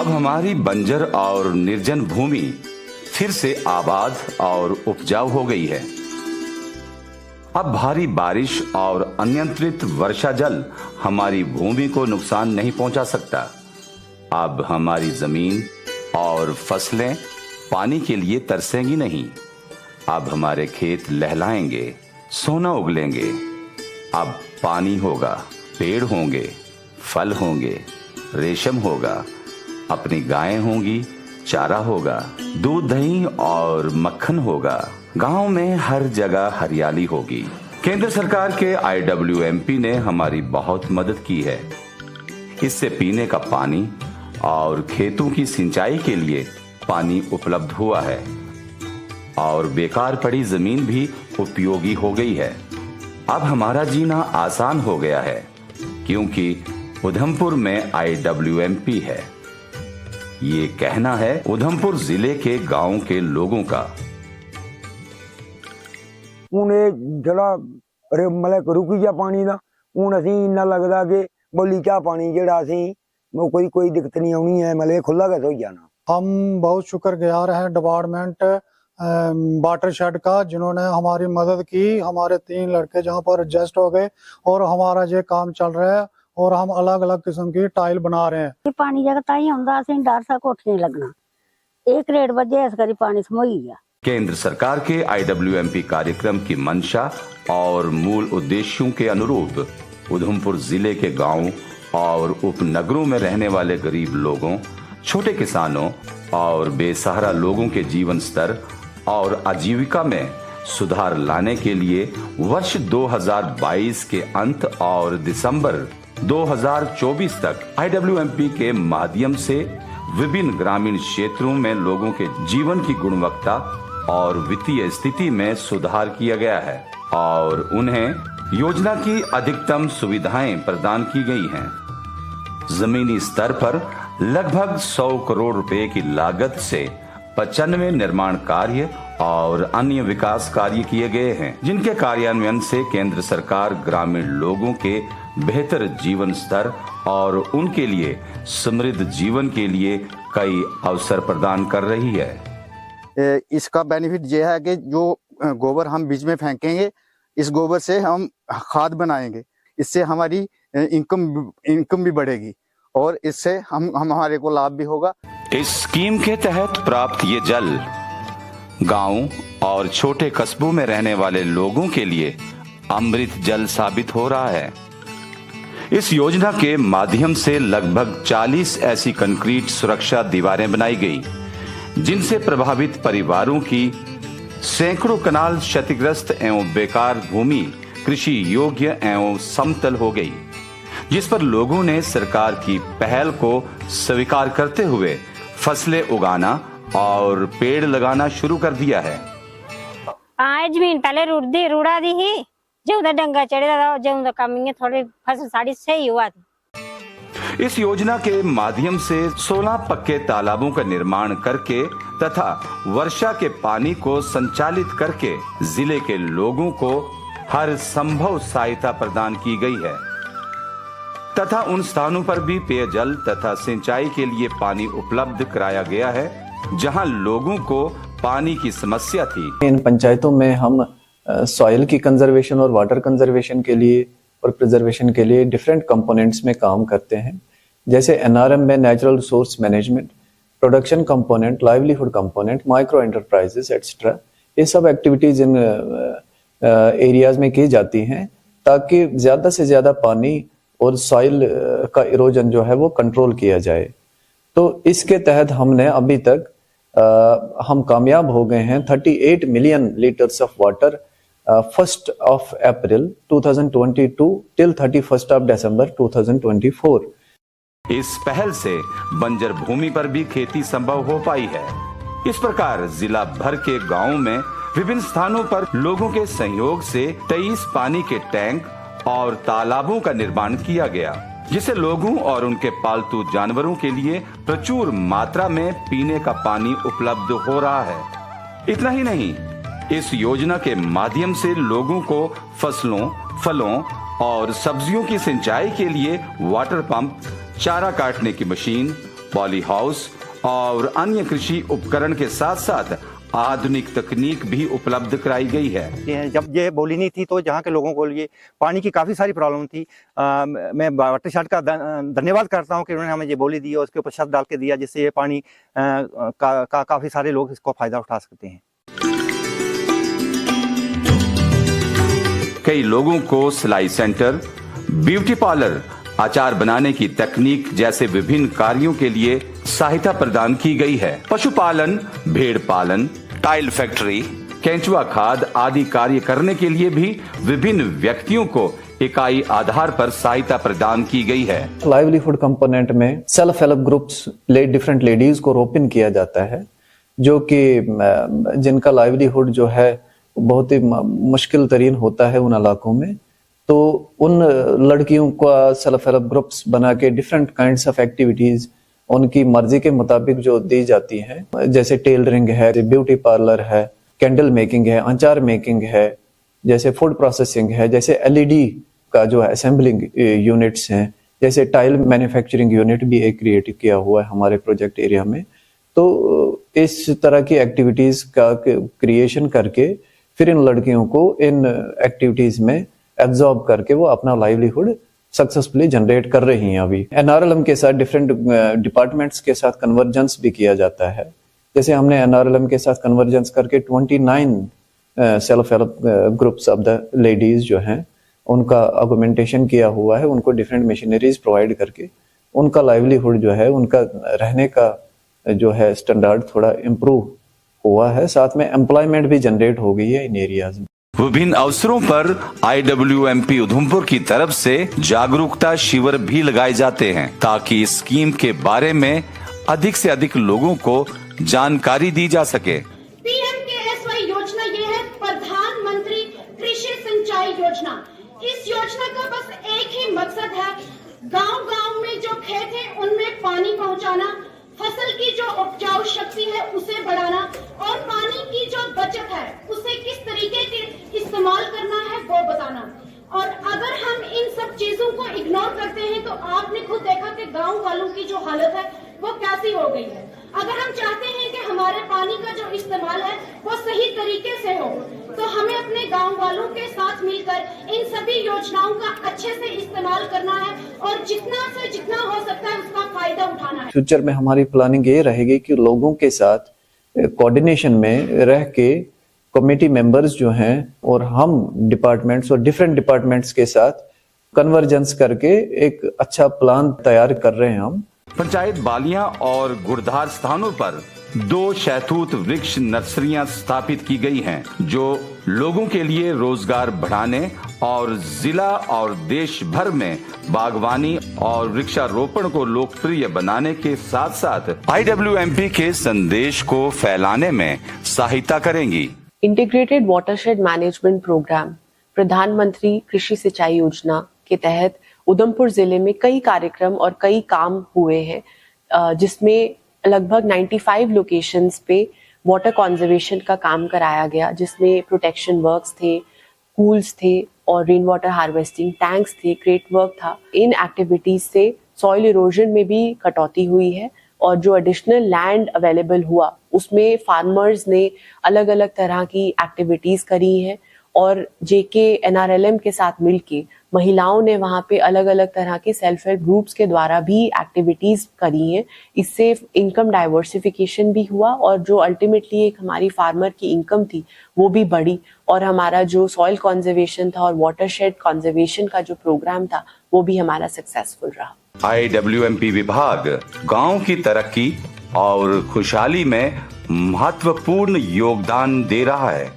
अब हमारी बंजर और निर्जन भूमि फिर से आबाद और उपजाऊ हो गई है। अब भारी बारिश और अनियंत्रित वर्षा जल हमारी भूमि को नुकसान नहीं पहुंचा सकता। अब हमारी जमीन और फसलें पानी के लिए तरसेंगी नहीं। अब हमारे खेत लहलाएंगे, सोना उगलेंगे। अब पानी होगा, पेड़ होंगे, फल होंगे, रेशम होगा, अपनी गायें होंगी, चारा होगा, दूध दही और मक्खन होगा। गांव में हर जगह हरियाली होगी। केंद्र सरकार के IWMP ने हमारी बहुत मदद की है। इससे पीने का पानी और खेतों की सिंचाई के लिए पानी उपलब्ध हुआ है और बेकार पड़ी जमीन भी उपयोगी हो गई है। अब हमारा जीना आसान हो गया है क्योंकि उधमपुर में IWMP है। ये कहना है उधमपुर जिले के गांव के लोगों का। उन्हें जड़ा अरे मतलब रुकी जा पानी दा हूँ असी इन्ना लगता कि बोली क्या पानी जड़ा असी कोई दिक्कत नहीं आनी है, मतलब खुला कैसे हो जाना। हम बहुत शुक्रगुजार हैं डिपार्टमेंट वाटर शेड का, जिन्होंने हमारी मदद की। हमारे 3 लड़के जहाँ पर एडजस्ट हो गए और हमारा ये काम चल रहा है और हम अलग अलग किस्म की टाइल बना रहे हैं। पानी जगह ताई आंदा असें डर सा कोठी नहीं लगना। 1 रेड बजे इस करी पानी समोई गया। केंद्र सरकार के IWMP कार्यक्रम की मंशा और मूल उद्देश्यों के अनुरूप उधमपुर जिले के गांव और उपनगरों में रहने वाले गरीब लोगों, छोटे किसानों और बेसहारा लोगों के जीवन स्तर और आजीविका में सुधार लाने के लिए वर्ष 2022 के अंत और दिसंबर 2024 तक IWMP के माध्यम से विभिन्न ग्रामीण क्षेत्रों में लोगों के जीवन की गुणवत्ता और वित्तीय स्थिति में सुधार किया गया है और उन्हें योजना की अधिकतम सुविधाएं प्रदान की गई हैं। जमीनी स्तर पर लगभग 100 करोड़ रुपए की लागत से 95 निर्माण कार्य और अन्य विकास कार्य किए गए हैं, जिनके कार्यान्वयन से केंद्र सरकार ग्रामीण लोगों के बेहतर जीवन स्तर और उनके लिए समृद्ध जीवन के लिए कई अवसर प्रदान कर रही है। इसका बेनिफिट यह है कि जो गोबर हम बीच में फेंकेंगे, इस गोबर से हम खाद बनाएंगे। इससे हमारी इनकम भी बढ़ेगी और इससे हमारे को लाभ भी होगा। इस स्कीम के तहत प्राप्त ये जल गांव और छोटे कस्बों में रहने वाले लोगों के लिए अमृत जल साबित हो रहा है। इस योजना के माध्यम से लगभग 40 ऐसी कंक्रीट सुरक्षा दीवारें बनाई गई, जिनसे प्रभावित परिवारों की सैकड़ों कनाल क्षतिग्रस्त एवं बेकार भूमि कृषि योग्य एवं समतल हो गई, जिस पर लोगों ने सरकार की पहल को स्वीकार करते हुए फसलें उगाना और पेड़ लगाना शुरू कर दिया है। जमीन पहले रूड़ा दी ही जो डंगा चढ़े जो कमी थोड़ी फसल साड़ी सही हुआ थी। इस योजना के माध्यम से 16 पक्के तालाबों का निर्माण करके तथा वर्षा के पानी को संचालित करके जिले के लोगों को हर संभव सहायता प्रदान की गई है तथा उन स्थानों पर भी पेयजल तथा सिंचाई के लिए पानी उपलब्ध कराया गया है जहां लोगों को पानी की समस्या थी। इन पंचायतों में हम सॉइल की कंजर्वेशन और वाटर कंजर्वेशन के लिए और प्रिजर्वेशन के लिए डिफरेंट कंपोनेंट्स में काम करते हैं, जैसे NRM में natural resource management, production component, livelihood component, micro enterprises etcetera. ये सब एक्टिविटीज इन एरियाज में की जाती हैं ताकि ज्यादा से ज्यादा पानी और सॉइल का इरोजन जो है वो कंट्रोल किया जाए। तो इसके तहत हमने अभी तक हम कामयाब हो गए हैं 38 million litres of water 1st of April 2022 till 31st of December 2024। इस पहल से बंजर भूमि पर भी खेती संभव हो पाई है। इस प्रकार जिला भर के गांवों में विभिन्न स्थानों पर लोगों के सहयोग से 23 पानी के टैंक और तालाबों का निर्माण किया गया, जिससे लोगों और उनके पालतू जानवरों के लिए प्रचुर मात्रा में पीने का पानी उपलब्ध हो रहा है। इतना ही नहीं, इस योजना के माध्यम से लोगों को फसलों, फलों और सब्जियों की सिंचाई के लिए वाटर पंप, चारा काटने की मशीन, पॉली हाउस और अन्य कृषि उपकरण के साथ साथ आधुनिक तकनीक भी उपलब्ध कराई गई है। जब ये बोली नहीं थी तो जहाँ के लोगों को लिए पानी की काफ़ी सारी प्रॉब्लम थी। मैं वाटरशेड का धन्यवाद करता हूँ कि उन्होंने हमें ये बोली दी और उसके ऊपर शब्द डाल के दिया, जिससे ये पानी काफ़ी सारे लोग इसको फ़ायदा उठा सकते हैं। कई लोगों को सिलाई सेंटर, ब्यूटी पार्लर, अचार बनाने की तकनीक जैसे विभिन्न कार्यों के लिए सहायता प्रदान की गई है। पशुपालन, भेड़ पालन, टाइल फैक्ट्री, केंचुआ खाद आदि कार्य करने के लिए भी विभिन्न व्यक्तियों को इकाई आधार पर सहायता प्रदान की गई है। लाइवलीहुड कंपोनेंट में self help groups different ladies को रोपिन किया जाता है, जो कि जिनका लाइवलीहुड जो है बहुत ही मुश्किल तरीन होता है उन इलाकों में, तो उन लड़कियों का सेल्फ हेल्प ग्रुप्स बना के डिफरेंट काइंड्स ऑफ एक्टिविटीज उनकी मर्जी के मुताबिक जो दी जाती हैं, जैसे टेलरिंग है, ब्यूटी पार्लर है, कैंडल मेकिंग है, अचार मेकिंग है, जैसे फूड प्रोसेसिंग है, जैसे एलईडी का जो असेंबलिंग यूनिट्स हैं, जैसे टाइल मैन्युफैक्चरिंग यूनिट भी एक क्रिएट किया हुआ है हमारे प्रोजेक्ट एरिया में। तो इस तरह की एक्टिविटीज का क्रिएशन करके फिर इन लड़कियों को इन एक्टिविटीज में एब्जॉर्ब करके वो अपना लाइवलीहुड सक्सेसफुली जनरेट कर रही हैं। अभी एनआरएलएम के साथ डिफरेंट डिपार्टमेंट्स के साथ कन्वर्जेंस भी किया जाता है। जैसे हमने एनआरएलएम के साथ कन्वर्जेंस करके 29 self help groups of the ladies जो हैं उनका ऑगमेंटेशन किया हुआ है, उनको डिफरेंट मशीनरीज प्रोवाइड करके उनका लाइवलीहुड जो है, उनका रहने का जो है स्टैंडर्ड थोड़ा इम्प्रूव हुआ है, साथ में एम्प्लॉयमेंट भी जनरेट हो गई है इन एरियाज में। विभिन्न अवसरों पर IWMP उधमपुर की तरफ से जागरूकता शिविर भी लगाए जाते हैं ताकि इस स्कीम के बारे में अधिक से अधिक लोगों को जानकारी दी जा सके। PMKSY योजना ये है प्रधानमंत्री कृषि सिंचाई योजना। इस योजना का बस एक ही मकसद है, गांव-गांव में जो खेत है उनमें पानी पहुंचाना, फसल की जो उपजाऊ शक्ति है उसे बढ़ाना और पानी की जो बचत है उसे किस तरीके के इस्तेमाल करना है वो बताना। और अगर हम इन सब चीजों को इग्नोर करते हैं तो आपने खुद देखा कि गांव वालों की जो हालत है वो कैसी हो गई है। अगर हम चाहते हैं कि हमारे पानी का जो इस्तेमाल है वो सही तरीके से हो, तो हमें अपने गांव वालों के साथ मिलकर इन सभी योजनाओं का अच्छे से इस्तेमाल करना है और जितना से जितना हो सकता है उसका फायदा उठाना है। फ्यूचर में हमारी प्लानिंग ये रहेगी कि लोगों के साथ कोऑर्डिनेशन में रह के कमेटी मेंबर्स जो हैं और हम डिपार्टमेंट्स और डिफरेंट डिपार्टमेंट्स के साथ कन्वर्जेंस करके एक अच्छा प्लान तैयार कर रहे हैं हम। पंचायत बालियां और गुड़धार स्थानों पर 2 शहतूत वृक्ष नर्सरियां स्थापित की गई हैं, जो लोगों के लिए रोजगार बढ़ाने और जिला और देश भर में बागवानी और वृक्षारोपण को लोकप्रिय बनाने के साथ साथ IWMP के संदेश को फैलाने में सहायता करेंगी। इंटीग्रेटेड वाटरशेड मैनेजमेंट प्रोग्राम प्रधानमंत्री कृषि सिंचाई योजना के तहत उधमपुर जिले में कई कार्यक्रम और कई काम हुए हैं, जिसमें लगभग 95 लोकेशंस पे वाटर कंजर्वेशन का काम कराया गया, जिसमें प्रोटेक्शन वर्क्स थे, कूल्स थे और रेन वाटर हार्वेस्टिंग टैंक्स थे, क्रेट वर्क था। इन एक्टिविटीज से सॉइल इरोजन में भी कटौती हुई है और जो एडिशनल लैंड अवेलेबल हुआ उसमें फार्मर्स ने अलग अलग तरह की एक्टिविटीज करी हैं और JK NRLM के साथ मिलके महिलाओं ने वहाँ पे अलग अलग तरह के सेल्फ हेल्प ग्रुप्स के द्वारा भी एक्टिविटीज करी हैं। इससे इनकम डाइवर्सिफिकेशन भी हुआ और जो अल्टीमेटली एक हमारी फार्मर की इनकम थी वो भी बढ़ी और हमारा जो सॉइल कंजर्वेशन था और वाटरशेड कंजर्वेशन का जो प्रोग्राम था वो भी हमारा सक्सेसफुल रहा। IWMP विभाग गांव की तरक्की और खुशहाली में महत्वपूर्ण योगदान दे रहा है।